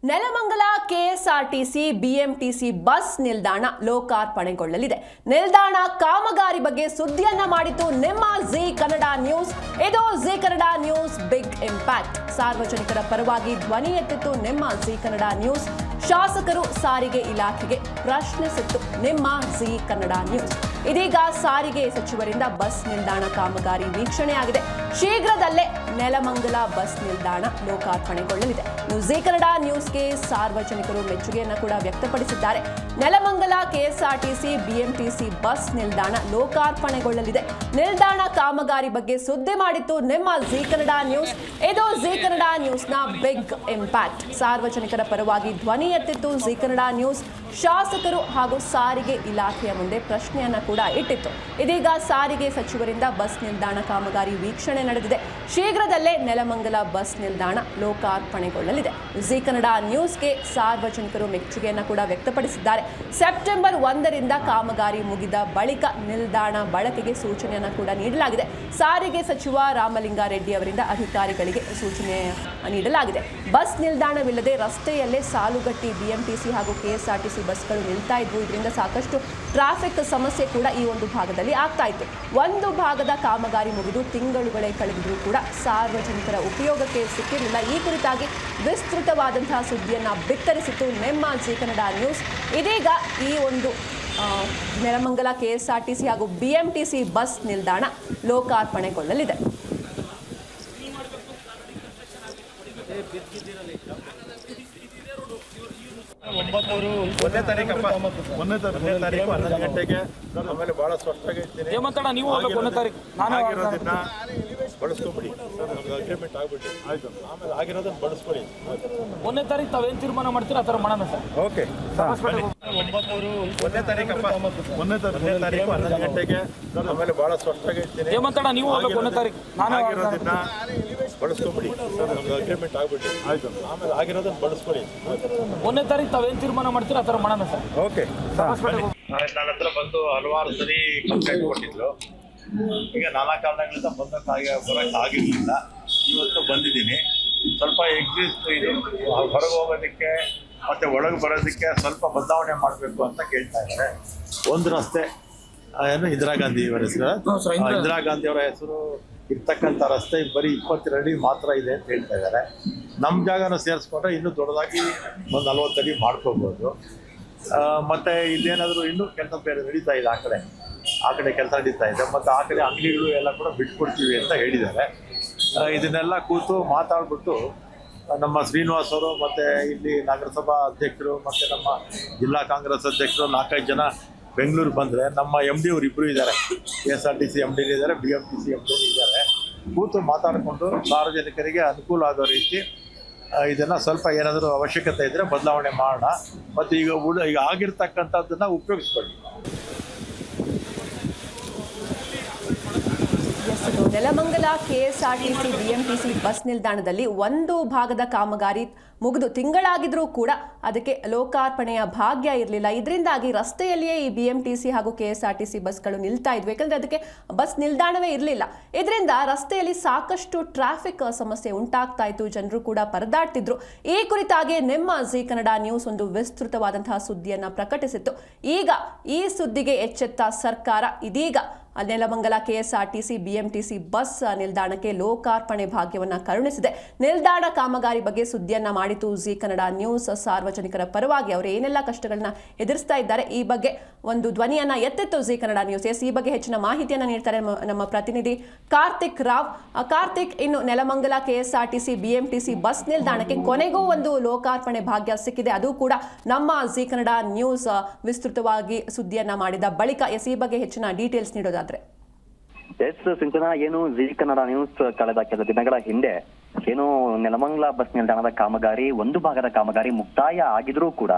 Nelamangala KSRTC BMTC bus ನಿಲ್ದಾಣ ಲೋಕಾರ್ಪಣೆಗೊಳ್ಳಲಿದೆ. ನಿಲ್ದಾಣ ಕಾಮಗಾರಿ ಬಗ್ಗೆ ಸುದ್ದಿಯನ್ನ ಮಾಡಿತು ನಿಮ್ಮ ಜಿ ಕನ್ನಡ ನ್ಯೂಸ್. ಇದು Zee Kannada news big impact. ಸಾರ್ವಜನಿಕರ ಪರವಾಗಿ ಧ್ವನಿ ಎತ್ತಿತ್ತು ನಿಮ್ಮ ಜಿ ಕನ್ನಡ ನ್ಯೂಸ್. ಶಾಸಕರು ಸಾರಿಗೆ ಇಲಾಖೆಗೆ ಪ್ರಶ್ನಿಸಿತ್ತು ನಿಮ್ಮ ಜಿ ಕನ್ನಡ ನ್ಯೂಸ್. ಇದೀಗ ಸಾರಿಗೆ ಸಚಿವರಿಂದ ಬಸ್ ನಿಲ್ದಾಣ ಕಾಮಗಾರಿ ವೀಕ್ಷಣೆಯಾಗಿದೆ. ಶೀಘ್ರದಲ್ಲೇ ನೆಲಮಂಗಲ ಬಸ್ ನಿಲ್ದಾಣ ಲೋಕಾರ್ಪಣೆಗೊಳ್ಳಲಿದೆ. ಜಿ ಕನ್ನಡ ನ್ಯೂಸ್ಗೆ ಸಾರ್ವಜನಿಕರು ಮೆಚ್ಚುಗೆಯನ್ನು ಕೂಡ ವ್ಯಕ್ತಪಡಿಸಿದ್ದಾರೆ. ನೆಲಮಂಗಲ ಕೆಎಸ್ಆರ್ಟಿಸಿ ಬಿಎಂಟಿಸಿ ಬಸ್ ನಿಲ್ದಾಣ ಲೋಕಾರ್ಪಣೆಗೊಳ್ಳಲಿದೆ. ನಿಲ್ದಾಣ ಕಾಮಗಾರಿ ಬಗ್ಗೆ ಸುದ್ದಿ ಮಾಡಿತ್ತು ನಿಮ್ಮ ಜಿ ಕನ್ನಡ ನ್ಯೂಸ್. ಇದು ಜಿ ಕನ್ನಡ ನ್ಯೂಸ್ನ ಬಿಗ್ ಇಂಪ್ಯಾಕ್ಟ್. ಸಾರ್ವಜನಿಕರ ಪರವಾಗಿ ಧ್ವನಿ ಎತ್ತಿತ್ತು ಜಿ ಕನ್ನಡ ನ್ಯೂಸ್. ಶಾಸಕರು ಹಾಗೂ ಸಾರಿಗೆ ಇಲಾಖೆಯ ಮುಂದೆ ಪ್ರಶ್ನೆಯನ್ನ ಕೂಡ ಇಟ್ಟಿತ್ತು. ಇದೀಗ ಸಾರಿಗೆ ಸಚಿವರಿಂದ ಬಸ್ ನಿಲ್ದಾಣ ಕಾಮಗಾರಿ ವೀಕ್ಷಣೆ ನಡೆದಿದೆ. ಶೀಘ್ರದಲ್ಲೇ ನೆಲಮಂಗಲ ಬಸ್ ನಿಲ್ದಾಣ ಲೋಕಾರ್ಪಣೆಗೊಳ್ಳಲಿದೆ. ಜಿ ಕನ್ನಡ ನ್ಯೂಸ್ಗೆ ಸಾರ್ವಜನಿಕರು ಮೆಚ್ಚುಗೆಯನ್ನು ಕೂಡ ವ್ಯಕ್ತಪಡಿಸಿದ್ದಾರೆ. ಸೆಪ್ಟೆಂಬರ್ 1ರಿಂದ ಕಾಮಗಾರಿ ಮುಗಿದ ಬಳಿಕ ನಿಲ್ದಾಣ ಬಳಕೆಗೆ ಸೂಚನೆಯನ್ನು ಕೂಡ ನೀಡಲಾಗಿದೆ. ಸಾರಿಗೆ ಸಚಿವ ರಾಮಲಿಂಗಾರೆಡ್ಡಿ ಅವರಿಂದ ಅಧಿಕಾರಿಗಳಿಗೆ ಸೂಚನೆ ನೀಡಲಾಗಿದೆ. ಬಸ್ ನಿಲ್ದಾಣವಿಲ್ಲದೆ ರಸ್ತೆಯಲ್ಲೇ ಸಾಲುಗಟ್ಟಿ ಬಿಎಂಟಿಸಿ ಹಾಗೂ ಕೆಎಸ್ಆರ್ಟಿಸಿ ಬಸ್ಗಳು ನಿಲ್ತಾ ಇದ್ವು. ಇದರಿಂದ ಸಾಕಷ್ಟು ಟ್ರಾಫಿಕ್ ಸಮಸ್ಯೆ ಕೂಡ ಈ ಒಂದು ಭಾಗದಲ್ಲಿ ಆಗ್ತಾ ಇತ್ತು. ಒಂದು ಭಾಗದ ಕಾಮಗಾರಿ ಮುಗಿದು ತಿಂಗಳುಗಳೇ ಕಳೆದಿದ್ರೂ ಕೂಡ ಸಾರ್ವಜನಿಕರ ಉಪಯೋಗಕ್ಕೆ ಸಿಕ್ಕಿರಲಿಲ್ಲ. ಈ ಕುರಿತಾಗಿ ವಿಸ್ತೃತವಾದಂತಹ ಸುದ್ದಿಯನ್ನು ಬಿತ್ತರಿಸಿತು ನಿಮ್ಮ ಜಿ ಕನ್ನಡ ನ್ಯೂಸ್. ಇದೀಗ ಈ ಒಂದು ನೆಲಮಂಗಲ ಕೆಎಸ್ಆರ್ಟಿಸಿ ಹಾಗೂ ಬಿಎಂಟಿಸಿ ಬಸ್ ನಿಲ್ದಾಣ ಲೋಕಾರ್ಪಣೆಗೊಳ್ಳಲಿದೆ. ಒಂದನೇ ತಾರೀಕು 11 ಗಂಟೆಗೆ ಆಮೇಲೆ ಬಹಳ ಸ್ಪಷ್ಟವಾಗಿ ಆಗಿರೋದನ್ನ ಬಳಸ್ಕೊಬಿಡಿ. ಅಗ್ರಿಮೆಂಟ್ ಆಗ್ಬಿಟ್ಟು ಆಯ್ತು. ಆಮೇಲೆ ಆಗಿರೋದನ್ನ ಬಳಸ್ಕೊಡಿ. 1ನೇ ತಾರೀಕು ತಾವೇನು ತೀರ್ಮಾನ ಮಾಡ್ತೀರಾ ಆ ಥರ ಮಾಡೋಣ ಸರ್. ಓಕೆ. 1ನೇ ತಾರೀಕು 11 ಗಂಟೆಗೆ ಆಮೇಲೆ ಬಹಳ ಸ್ಪಷ್ಟವಾಗಿ ನೀವು 1ನೇ ತಾರೀಕು ಆಗಿರೋದನ್ನ ಬಳಸ್ಕೊಬಿಡಿ. ಅಗ್ರಿಮೆಂಟ್ ಆಗ್ಬಿಟ್ಟು ಆಯ್ತು. ಆಮೇಲೆ ಆಗಿರೋದನ್ನ ಬಳಸ್ಕೊಡಿ. 1ನೇ ತಾರೀಕು ತಾವೇನು ತೀರ್ಮಾನ ಮಾಡ್ತೀರಾ ಆ ಥರ ಮಾಡೋಣ ಸರ್. ಓಕೆ. ನನ್ನ ಹತ್ರ ಬಂದು ಹಲವಾರು ಸರಿ ಕಂಪ್ಲೇಂಟ್ ಕೊಟ್ಟಿದ್ರು. ಈಗ ನಾನಾ ಕಾರಣಗಳಿಂದ ಬರೋಕ್ಕಾಗಿರ್ಲಿಲ್ಲ. ಇವತ್ತು ಬಂದಿದ್ದೀನಿ. ಸ್ವಲ್ಪ ಎಕ್ಸಿಸ್ಟ್ ಇದು ಹೊರಗೆ ಹೋಗೋದಕ್ಕೆ ಮತ್ತೆ ಒಳಗೆ ಬರೋದಕ್ಕೆ ಸ್ವಲ್ಪ ಬದಲಾವಣೆ ಮಾಡಬೇಕು ಅಂತ ಕೇಳ್ತಾ ಇದ್ದಾರೆ. ಒಂದು ರಸ್ತೆ ಏನು ಇಂದಿರಾ ಗಾಂಧಿ ಅವರ ಹೆಸರು, ಇಂದಿರಾ ಗಾಂಧಿ ಅವರ ಹೆಸರು ಇರ್ತಕ್ಕಂಥ ರಸ್ತೆ ಬರೀ 22 ಅಡಿ ಮಾತ್ರ ಇದೆ ಅಂತ ಹೇಳ್ತಾ ಇದ್ದಾರೆ. ನಮ್ಮ ಜಾಗನ ಸೇರಿಸ್ಕೊಂಡ್ರೆ ಇನ್ನೂ ದೊಡ್ಡದಾಗಿ ಒಂದು 40 ಅಡಿ ಮಾಡ್ಕೋಬೋದು. ಮತ್ತು ಇಲ್ಲೇನಾದರೂ ಇನ್ನೂ ಕೆಲಸ ಬೇರೆ ನಡೀತಾ ಇದೆ. ಆ ಕಡೆ ಕೆಲಸ ನಡೀತಾ ಇದೆ. ಮತ್ತು ಆ ಕಡೆ ಅಂಗಡಿಗಳು ಎಲ್ಲ ಕೂಡ ಬಿಟ್ಕೊಡ್ತೀವಿ ಅಂತ ಹೇಳಿದ್ದಾರೆ. ಇದನ್ನೆಲ್ಲ ಕೂತು ಮಾತಾಡ್ಬಿಟ್ಟು ನಮ್ಮ ಶ್ರೀನಿವಾಸ್ ಅವರು ಮತ್ತು ಇಲ್ಲಿ ನಗರಸಭಾ ಅಧ್ಯಕ್ಷರು ಮತ್ತು ನಮ್ಮ ಜಿಲ್ಲಾ ಕಾಂಗ್ರೆಸ್ ಅಧ್ಯಕ್ಷರು 4-5 ಜನ ಬೆಂಗಳೂರು ಬಂದರೆ ನಮ್ಮ MD ಅವರು ಇಬ್ಬರು ಇದ್ದಾರೆ. KSRTC MD ಇದ್ದಾರೆ, BMTC MD ಇದ್ದಾರೆ. ಕೂತು ಮಾತಾಡಿಕೊಂಡು ಸಾರ್ವಜನಿಕರಿಗೆ ಅನುಕೂಲ ಆಗೋ ರೀತಿ ಇದನ್ನು ಸ್ವಲ್ಪ ಏನಾದರೂ ಅವಶ್ಯಕತೆ ಇದ್ದರೆ ಬದಲಾವಣೆ ಮಾಡೋಣ. ಮತ್ತು ಈಗ ಆಗಿರ್ತಕ್ಕಂಥದ್ದನ್ನು ಉಪಯೋಗಿಸ್ಕೊಳ್ಳಿ. ನೆಲಮಂಗಲ ಕೆಎಸ್ಆರ್ಟಿಸಿ ಬಿಎಂಟಿಸಿ ಬಸ್ ನಿಲ್ದಾಣದಲ್ಲಿ ಒಂದು ಭಾಗದ ಕಾಮಗಾರಿ ಮುಗಿದು ತಿಂಗಳಾಗಿದ್ರೂ ಕೂಡ ಅದಕ್ಕೆ ಲೋಕಾರ್ಪಣೆಯ ಭಾಗ್ಯ ಇರಲಿಲ್ಲ. ಇದರಿಂದಾಗಿ ರಸ್ತೆಯಲ್ಲಿಯೇ ಈ ಬಿಎಂಟಿಸಿ ಹಾಗೂ ಕೆಎಸ್ಆರ್ಟಿಸಿ ಬಸ್ಗಳು ನಿಲ್ತಾ ಇದ್ವು. ಯಾಕಂದರೆ ಅದಕ್ಕೆ ಬಸ್ ನಿಲ್ದಾಣವೇ ಇರಲಿಲ್ಲ. ಇದರಿಂದ ರಸ್ತೆಯಲ್ಲಿ ಸಾಕಷ್ಟು ಟ್ರಾಫಿಕ್ ಸಮಸ್ಯೆ ಉಂಟಾಗ್ತಾ ಇತ್ತು. ಜನರು ಕೂಡ ಪರದಾಡ್ತಿದ್ರು. ಈ ಕುರಿತಾಗಿ ನಿಮ್ಮ ಜಿ ಕನ್ನಡ ನ್ಯೂಸ್ ಒಂದು ವಿಸ್ತೃತವಾದಂತಹ ಸುದ್ದಿಯನ್ನು ಪ್ರಕಟಿಸಿತ್ತು. ಈಗ ಈ ಸುದ್ದಿಗೆ ಎಚ್ಚೆತ್ತ ಸರ್ಕಾರ ಇದೀಗ ನೆಲಮಂಗಲ ಕೆಎಸ್ಆರ್ಟಿಸಿ ಬಿಎಂಟಿಸಿ ಬಸ್ ನಿಲ್ದಾಣಕ್ಕೆ ಲೋಕಾರ್ಪಣೆ ಭಾಗ್ಯವನ್ನು ಕರುಣಿಸಿದೆ. ನಿಲ್ದಾಣ ಕಾಮಗಾರಿ ಬಗ್ಗೆ ಸುದ್ದಿಯನ್ನ ಮಾಡಿತು ಜಿ ಕನ್ನಡ ನ್ಯೂಸ್. ಸಾರ್ವಜನಿಕರ ಪರವಾಗಿ ಅವರು ಏನೆಲ್ಲ ಕಷ್ಟಗಳನ್ನ ಎದುರಿಸ್ತಾ ಇದ್ದಾರೆ ಈ ಬಗ್ಗೆ ಒಂದು ಧ್ವನಿಯನ್ನ ಎತ್ತಿತ್ತು ಜಿ ಕನ್ನಡ ನ್ಯೂಸ್. ಈ ಬಗ್ಗೆ ಹೆಚ್ಚಿನ ಮಾಹಿತಿಯನ್ನ ನೀಡ್ತಾರೆ ನಮ್ಮ ಪ್ರತಿನಿಧಿ ಕಾರ್ತಿಕ್ ರಾವ್. ಕಾರ್ತಿಕ್, ಇನ್ನು ನೆಲಮಂಗಲ ಕೆಎಸ್ಆರ್ಟಿಸಿ ಬಿಎಂಟಿಸಿ ಬಸ್ ನಿಲ್ದಾಣಕ್ಕೆ ಕೊನೆಗೂ ಒಂದು ಲೋಕಾರ್ಪಣೆ ಭಾಗ್ಯ ಸಿಕ್ಕಿದೆ. ಅದು ಕೂಡ ನಮ್ಮ ಜಿ ಕನ್ನಡ ನ್ಯೂಸ್ ವಿಸ್ತೃತವಾಗಿ ಸುದ್ದಿಯನ್ನ ಮಾಡಿದ ಬಳಿಕ ಈ ಬಗ್ಗೆ ಹೆಚ್ಚಿನ ಡೀಟೇಲ್ಸ್ ನೀಡೋದಾದ್ರೆ. ಸಿಂಚನಾ, ಏನು ಜಿ ಕನ್ನಡ ನ್ಯೂಸ್ ಕಳೆದ ಕೆಲ ದಿನಗಳ ಹಿಂದೆ ಏನು ನೆಲಮಂಗಲ ಬಸ್ ನಿಲ್ದಾಣದ ಕಾಮಗಾರಿ ಒಂದು ಭಾಗದ ಕಾಮಗಾರಿ ಮುಕ್ತಾಯ ಆಗಿದ್ರೂ ಕೂಡ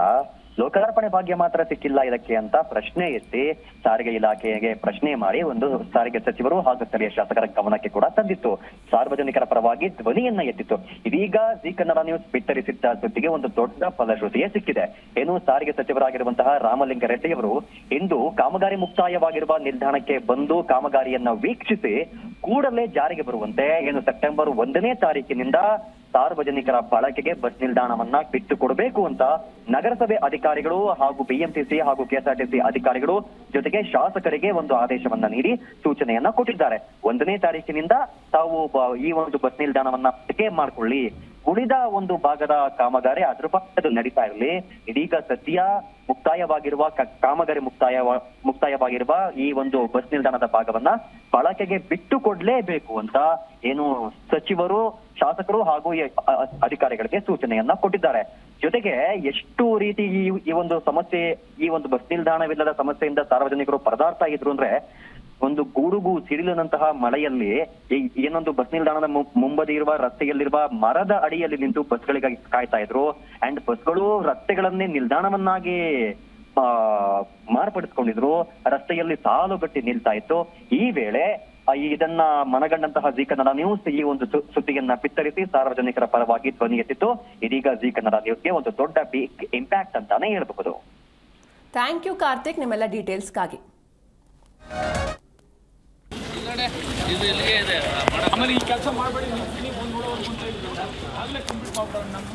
ಲೋಕಾರ್ಪಣೆ ಭಾಗ್ಯ ಮಾತ್ರ ಸಿಕ್ಕಿಲ್ಲ ಇದಕ್ಕೆ ಅಂತ ಪ್ರಶ್ನೆ ಎತ್ತಿ ಸಾರಿಗೆ ಇಲಾಖೆಗೆ ಪ್ರಶ್ನೆ ಮಾಡಿ ಒಂದು ಸಾರಿಗೆ ಸಚಿವರು ಹಾಗೂ ಸ್ಥಳೀಯ ಶಾಸಕರ ಗಮನಕ್ಕೆ ಕೂಡ ತಂದಿತ್ತು. ಸಾರ್ವಜನಿಕರ ಪರವಾಗಿ ಧ್ವನಿಯನ್ನ ಎತ್ತಿತ್ತು. ಇದೀಗ ಜಿ ಕನ್ನಡ ನ್ಯೂಸ್ ಬಿತ್ತರಿಸಿದ್ದ ಸುದ್ದಿಗೆ ಒಂದು ದೊಡ್ಡ ಫಲಶ್ರುತಿಯೇ ಸಿಕ್ಕಿದೆ. ಏನು ಸಾರಿಗೆ ಸಚಿವರಾಗಿರುವಂತಹ ರಾಮಲಿಂಗಾರೆಡ್ಡಿ ಅವರು ಇಂದು ಕಾಮಗಾರಿ ಮುಕ್ತಾಯವಾಗಿರುವ ನಿಲ್ದಾಣಕ್ಕೆ ಬಂದು ಕಾಮಗಾರಿಯನ್ನ ವೀಕ್ಷಿಸಿ ಕೂಡಲೇ ಜಾರಿಗೆ ಬರುವಂತೆ ಏನು ಸೆಪ್ಟೆಂಬರ್ 1ನೇ ತಾರೀಕಿನಿಂದ ಸಾರ್ವಜನಿಕರ ಬಳಕೆಗೆ ಬಸ್ ನಿಲ್ದಾಣವನ್ನ ಬಿಟ್ಟು ಕೊಡಬೇಕು ಅಂತ ನಗರಸಭೆ ಅಧಿಕಾರಿಗಳು ಹಾಗೂ ಬಿಎಂಟಿಸಿ ಹಾಗೂ ಕೆಎಸ್ಆರ್ಟಿಸಿ ಅಧಿಕಾರಿಗಳು ಜೊತೆಗೆ ಶಾಸಕರಿಗೆ ಒಂದು ಆದೇಶವನ್ನ ನೀಡಿ ಸೂಚನೆಯನ್ನ ಕೊಟ್ಟಿದ್ದಾರೆ. 1ನೇ ತಾರೀಕಿನಿಂದ ತಾವು ಈ ಒಂದು ಬಸ್ ನಿಲ್ದಾಣವನ್ನ ಬಳಕೆ ಮಾಡ್ಕೊಳ್ಳಿ, ಉಳಿದ ಒಂದು ಭಾಗದ ಕಾಮಗಾರಿ ಅದ್ರ ಪಕ್ಕದ ನಡೀತಾ ಇರಲಿ. ಇದೀಗ ಸದ್ಯ ಮುಕ್ತಾಯವಾಗಿರುವ ಕಾಮಗಾರಿ ಮುಕ್ತಾಯವಾಗಿರುವ ಈ ಒಂದು ಬಸ್ ನಿಲ್ದಾಣದ ಭಾಗವನ್ನ ಬಳಕೆಗೆ ಬಿಟ್ಟು ಕೊಡ್ಲೇಬೇಕು ಅಂತ ಏನು ಸಚಿವರು, ಶಾಸಕರು ಹಾಗೂ ಅಧಿಕಾರಿಗಳಿಗೆ ಸೂಚನೆಯನ್ನ ಕೊಟ್ಟಿದ್ದಾರೆ. ಜೊತೆಗೆ ಎಷ್ಟು ರೀತಿ ಈ ಒಂದು ಸಮಸ್ಯೆ, ಈ ಒಂದು ಬಸ್ ನಿಲ್ದಾಣವಿಲ್ಲದ ಸಮಸ್ಯೆಯಿಂದ ಸಾರ್ವಜನಿಕರು ಪರದಾಡ್ತಾ ಇದ್ರು ಅಂದ್ರೆ, ಒಂದು ಗುಡುಗು ಸಿಡಿಲಿನಂತಹ ಮಳೆಯಲ್ಲಿ ಏನೊಂದು ಬಸ್ ನಿಲ್ದಾಣದ ಮುಂಬದಿ ಇರುವ ರಸ್ತೆಯಲ್ಲಿರುವ ಮರದ ಅಡಿಯಲ್ಲಿ ನಿಂತು ಬಸ್ಗಳಿಗಾಗಿ ಕಾಯ್ತಾ ಇದ್ರು. ಅಂಡ್ ಬಸ್ಗಳು ರಸ್ತೆಗಳನ್ನೇ ನಿಲ್ದಾಣವನ್ನಾಗಿ ಮಾರ್ಪಡಿಸ್ಕೊಂಡಿದ್ರು. ರಸ್ತೆಯಲ್ಲಿ ಸಾಲುಗಟ್ಟಿ ನಿಲ್ತಾ ಇತ್ತು. ಈ ವೇಳೆ ಇದನ್ನ ಮನಗಂಡಂತಹ ಜಿ ಕನ್ನಡ ನ್ಯೂಸ್ ಈ ಒಂದು ಸುದ್ದಿಯನ್ನ ಬಿತ್ತರಿಸಿ ಸಾರ್ವಜನಿಕರ ಪರವಾಗಿ ಧ್ವನಿ ಎತ್ತಿತ್ತು. ಇದೀಗ ಜಿ ಕನ್ನಡ ನ್ಯೂಸ್ಗೆ ಒಂದು ದೊಡ್ಡ ಬಿಗ್ ಇಂಪ್ಯಾಕ್ಟ್ ಅಂತಾನೆ ಹೇಳ್ಬಹುದು. ಥ್ಯಾಂಕ್ ಯು ಕಾರ್ತಿಕ್, ನಿಮ್ಮೆಲ್ಲ ಡೀಟೇಲ್ಸ್ಗಾಗಿ. ಆಮೇಲೆ ಈ ಕೆಲಸ ಮಾಡಬೇಡಿ, ನೀವು ಬಂದು ನೋಡೋರು ಅಂತ ಇದ್ರು ಆಗಲೇ ಕಂಪ್ಲೀಟ್ ಮಾಡ್ಬಿಡೋಣ. ನಮ್ಮ